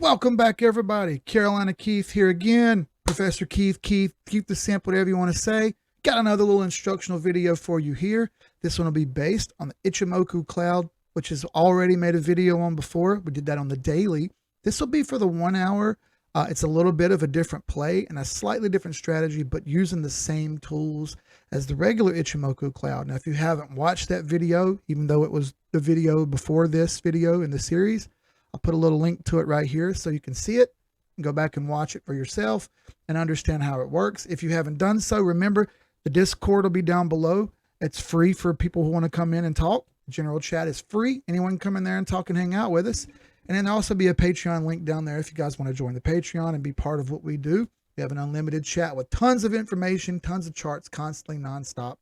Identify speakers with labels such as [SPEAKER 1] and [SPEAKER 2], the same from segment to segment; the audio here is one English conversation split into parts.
[SPEAKER 1] Welcome back, everybody. Carolina Keith here again. Professor Keith, keep the simp, whatever you want to say. Got another little instructional video for you here. This one will be based on the Ichimoku Cloud, which has already made a video on before. We did that on the daily. This will be for the 1 hour. It's a little bit of a different play and a slightly different strategy, but using the same tools as the regular Ichimoku Cloud. Now, if you haven't watched that video, even though it was the video before this video in the series, I'll put a little link to it right here so you can see it and go back and watch it for yourself and understand how it works. If you haven't done so, remember the Discord will be down below. It's free for people who want to come in and talk. General chat is free. Anyone can come in there and talk and hang out with us. And then there'll also be a Patreon link down there if you guys want to join the Patreon and be part of what we do. We have an unlimited chat with tons of information, tons of charts, constantly nonstop.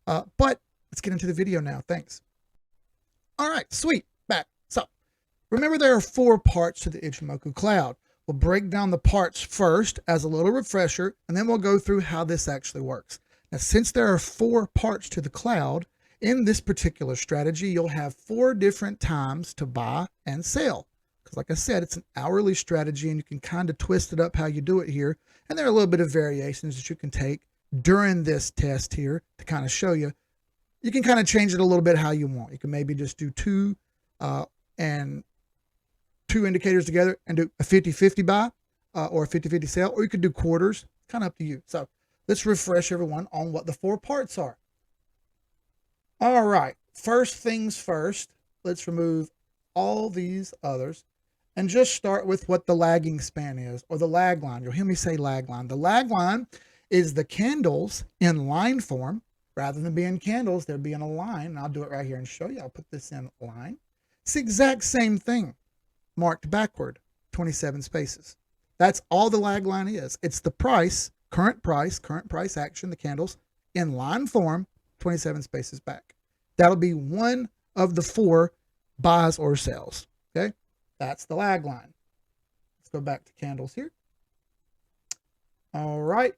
[SPEAKER 1] But let's get into the video now. Thanks. All right, sweet. Back. So remember, there are 4 parts to the Ichimoku Cloud. We'll break down the parts first as a little refresher, and then we'll go through how this actually works. Now, since there are 4 parts to the cloud, in this particular strategy, you'll have 4 different times to buy and sell. Because like I said, it's an hourly strategy, and you can kind of twist it up how you do it here. And there are a little bit of variations that you can take during this test here to kind of show you. You can kind of change it a little bit how you want. You can maybe just do 2 indicators together and do a 50-50 buy or a 50-50 sell, or you could do quarters, kind of up to you. So let's refresh everyone on what the 4 parts are. All right, first things first, let's remove all these others and just start with what the lagging span is, or the lag line. You'll hear me say lag line. The lag line is the candles in line form. Rather than being candles, they're being a line. And I'll do it right here and show you. I'll put this in line. It's the exact same thing, marked backward, 27 spaces. That's all the lag line is. It's the price, current price action, the candles, in line form, 27 spaces back. That'll be one of the 4 buys or sells, okay? That's the lag line. Let's go back to candles here. All right.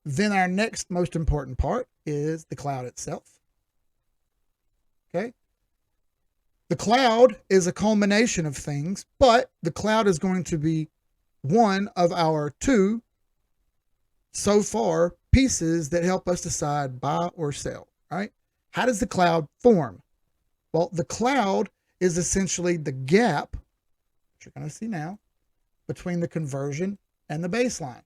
[SPEAKER 1] Then our next most important part is the cloud itself, okay? The cloud is a culmination of things, but the cloud is going to be one of our 2 so far pieces that help us decide buy or sell, right? How does the cloud form? Well, the cloud is essentially the gap, which you're going to see now, between the conversion and the baseline.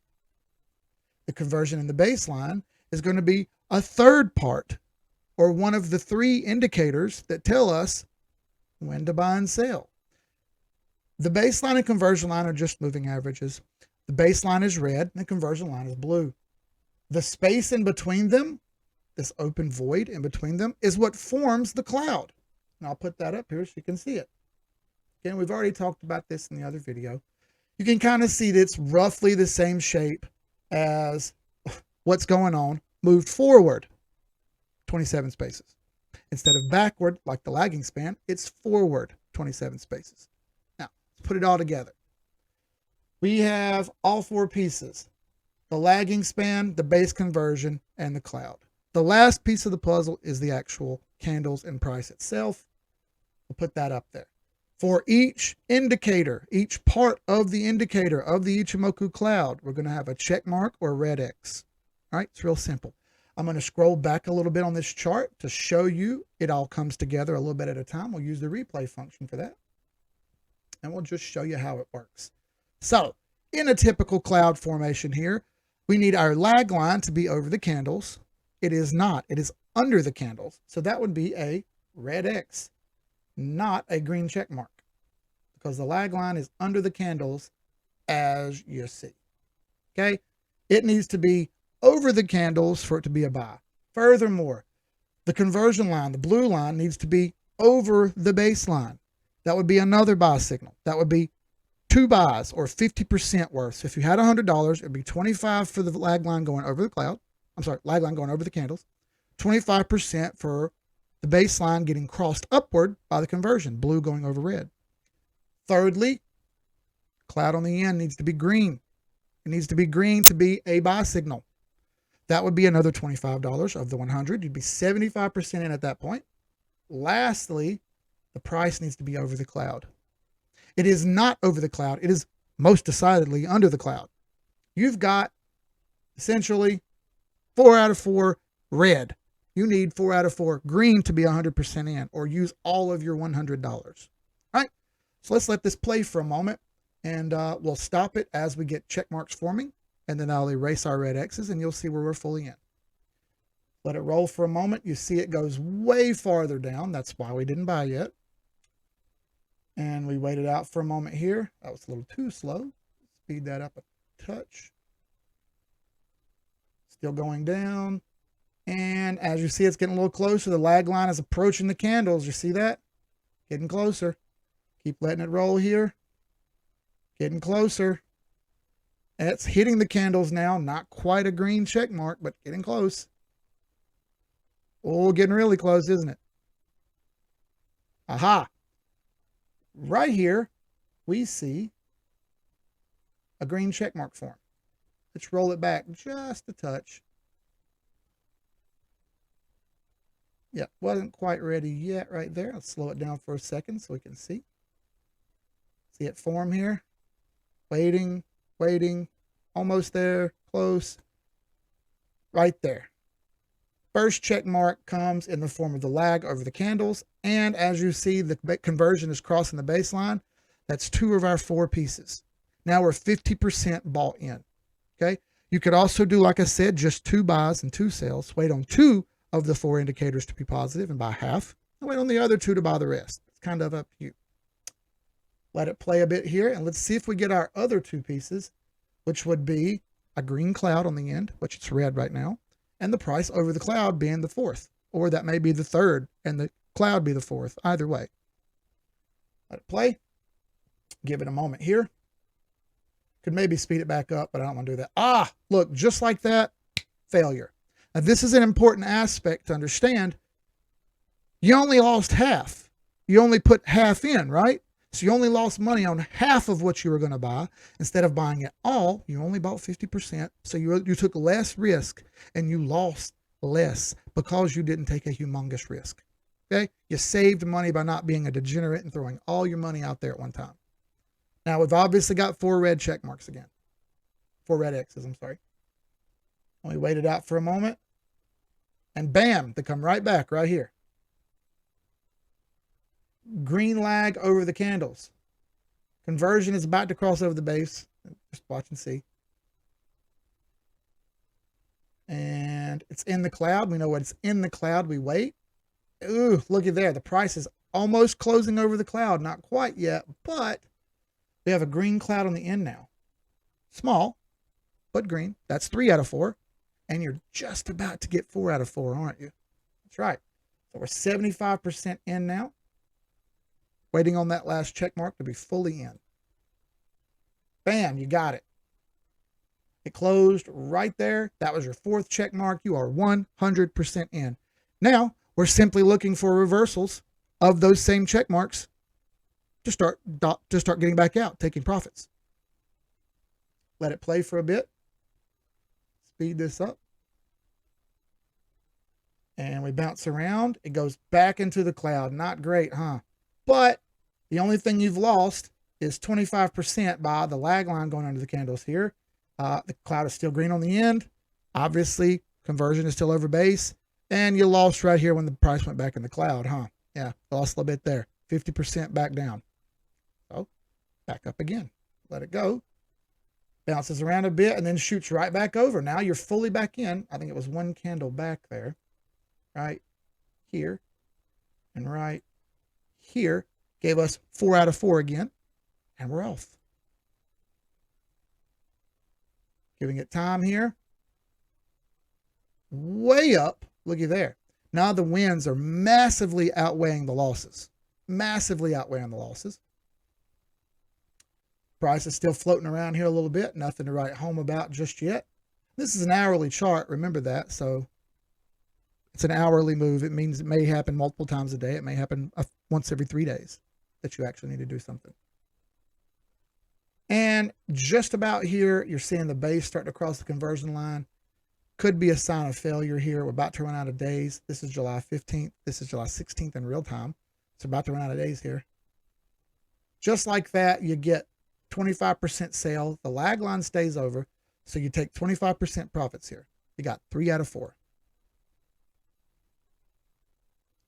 [SPEAKER 1] The conversion and the baseline is going to be a 3rd part, or one of the 3 indicators that tell us when to buy and sell. The baseline and conversion line are just moving averages. The baseline is red and the conversion line is blue. The space in between them, this open void in between them, is what forms the cloud. And I'll put that up here so you can see it. Again, we've already talked about this in the other video. You can kind of see that it's roughly the same shape as what's going on, moved forward, 27 spaces. Instead of backward, like the lagging span, it's forward, 27 spaces. Now, let's put it all together. We have all 4 pieces: the lagging span, the base conversion, and the cloud. The last piece of the puzzle is the actual candles and price itself. We'll put that up there. For each indicator, each part of the indicator of the Ichimoku Cloud, we're going to have a check mark or a red X. All right, it's real simple. I'm going to scroll back a little bit on this chart to show you it all comes together a little bit at a time. We'll use the replay function for that. And we'll just show you how it works. So, in a typical cloud formation here, we need our lag line to be over the candles. It is not. It is under the candles. So that would be a red X, not a green check mark, because the lag line is under the candles, as you see. Okay? It needs to be over the candles for it to be a buy. Furthermore, the conversion line, the blue line, needs to be over the baseline. That would be another buy signal. That would be 2 buys, or 50% worth. So if you had $100, it would be 25 for the lag line going over the cloud. I'm sorry, lag line going over the candles. 25% for the baseline getting crossed upward by the conversion, blue going over red. Thirdly, cloud on the end needs to be green. It needs to be green to be a buy signal. That would be another $25 of the 100. You'd be 75% in at that point. Lastly, the price needs to be over the cloud. It is not over the cloud. It is most decidedly under the cloud. You've got essentially 4 out of 4 red. You need 4 out of 4 green to be 100% in, or use all of your $100. All right, so let's let this play for a moment, and we'll stop it as we get check marks forming, and then I'll erase our red X's, and you'll see where we're fully in. Let it roll for a moment. You see it goes way farther down. That's why we didn't buy yet. And we waited out for a moment here. That was a little too slow. Speed that up a touch. Still going down. And as you see, it's getting a little closer. The lag line is approaching the candles. You see that? Getting closer. Keep letting it roll here. Getting closer. And it's hitting the candles now. Not quite a green check mark, but getting close. Oh, getting really close, isn't it? Aha. Right here, we see a green check mark form. Let's roll it back just a touch. Yeah, wasn't quite ready yet right there. Let's slow it down for a second so we can see. See it form here. Waiting, waiting. Almost there. Close. Right there. First check mark comes in the form of the lag over the candles. And as you see, the conversion is crossing the baseline. That's 2 of our 4 pieces. Now we're 50% bought in. Okay. You could also do, like I said, just 2 buys and 2 sales. Wait on 2 of the 4 indicators to be positive and buy half. And wait on the other 2 to buy the rest. It's kind of up to you. Let it play a bit here. And let's see if we get our other 2 pieces, which would be a green cloud on the end, which it's red right now, and the price over the cloud being the 4th, or that may be the 3rd and the cloud be the 4th. Either way. Let it play. Give it a moment here. Could maybe speed it back up, but I don't want to do that. Ah, look, just like that, failure. Now, this is an important aspect to understand. You only lost half. You only put half in, right? So you only lost money on half of what you were going to buy. Instead of buying it all, you only bought 50%. So you took less risk and you lost less because you didn't take a humongous risk. Okay? You saved money by not being a degenerate and throwing all your money out there at one time. Now, we've obviously got 4 red check marks again. 4 red X's, I'm sorry. And we waited out for a moment. And bam, they come right back right here. Green lag over the candles. Conversion is about to cross over the base. Just watch and see. And it's in the cloud. We know what it's in the cloud. We wait. Ooh, looky there. The price is almost closing over the cloud. Not quite yet, but we have a green cloud on the end now. Small, but green. That's 3 out of 4. And you're just about to get 4 out of 4, aren't you? That's right. So we're 75% in now. Waiting on that last check mark to be fully in. Bam, you got it. It closed right there. That was your 4th check mark. You are 100% in. Now, we're simply looking for reversals of those same check marks to start getting back out, taking profits. Let it play for a bit. Speed this up. And we bounce around. It goes back into the cloud. Not great, huh? But the only thing you've lost is 25% by the lag line going under the candles here. The cloud is still green on the end. Obviously, conversion is still over base. And you lost right here when the price went back in the cloud, huh? Yeah, lost a little bit there. 50% back down. So, back up again. Let it go. Bounces around a bit and then shoots right back over. Now you're fully back in. I think it was 1 candle back there. Right here. And right here. Gave us 4 out of 4 again. And we're off. Giving it time here. Way up. Looky there. Now the wins are massively outweighing the losses. Massively outweighing the losses. Price is still floating around here a little bit. Nothing to write home about just yet. This is an hourly chart. Remember that. So it's an hourly move. It means it may happen multiple times a day. It may happen once every 3 days that you actually need to do something. And just about here, you're seeing the base start to cross the conversion line. Could be a sign of failure here. We're about to run out of days. This is July 15th. This is July 16th in real time. It's about to run out of days here. Just like that, you get 25% sale. The lag line stays over. So you take 25% profits here. You got 3 out of 4.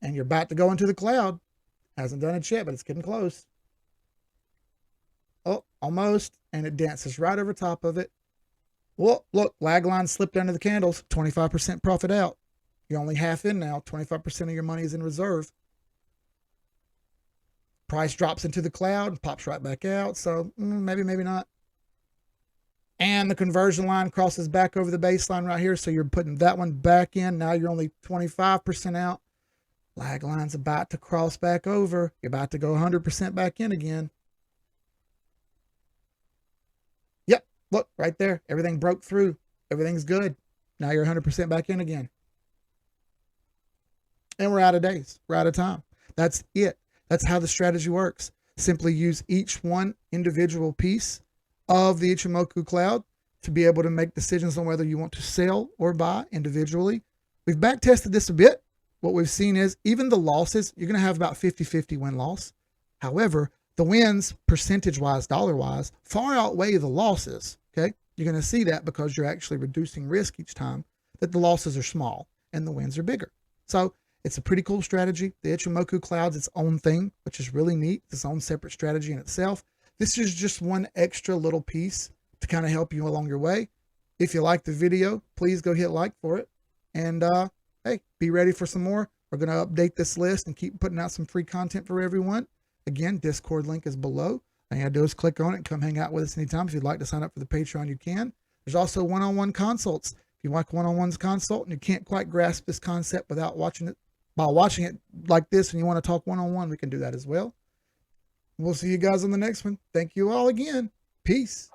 [SPEAKER 1] And you're about to go into the cloud. Hasn't done it yet, but it's getting close. Oh, almost. And it dances right over top of it. Well, look, lag line slipped under the candles. 25% profit out. You're only half in now. 25% of your money is in reserve. Price drops into the cloud and pops right back out. So maybe, maybe not. And the conversion line crosses back over the baseline right here. So you're putting that one back in. Now you're only 25% out. Lag line's about to cross back over. You're about to go 100% back in again. Yep, look right there. Everything broke through. Everything's good. Now you're 100% back in again. And we're out of days. We're out of time. That's it. That's how the strategy works. Simply use each one individual piece of the Ichimoku Cloud to be able to make decisions on whether you want to sell or buy individually. We've back tested this a bit. What we've seen is even the losses, you're going to have about 50-50 win-loss. However, the wins, percentage-wise, dollar-wise, far outweigh the losses, okay? You're going to see that because you're actually reducing risk each time, that the losses are small and the wins are bigger. So it's a pretty cool strategy. The Ichimoku Cloud's its own thing, which is really neat. It's its own separate strategy in itself. This is just one extra little piece to kind of help you along your way. If you like the video, please go hit like for it. And hey, be ready for some more. We're going to update this list and keep putting out some free content for everyone. Again, Discord link is below. All you got to do is click on it and come hang out with us anytime. If you'd like to sign up for the Patreon, you can. There's also one-on-one consults. If you like one-on-ones consult and you can't quite grasp this concept without watching it, by watching it like this, and you want to talk one-on-one, we can do that as well. We'll see you guys on the next one. Thank you all again. Peace.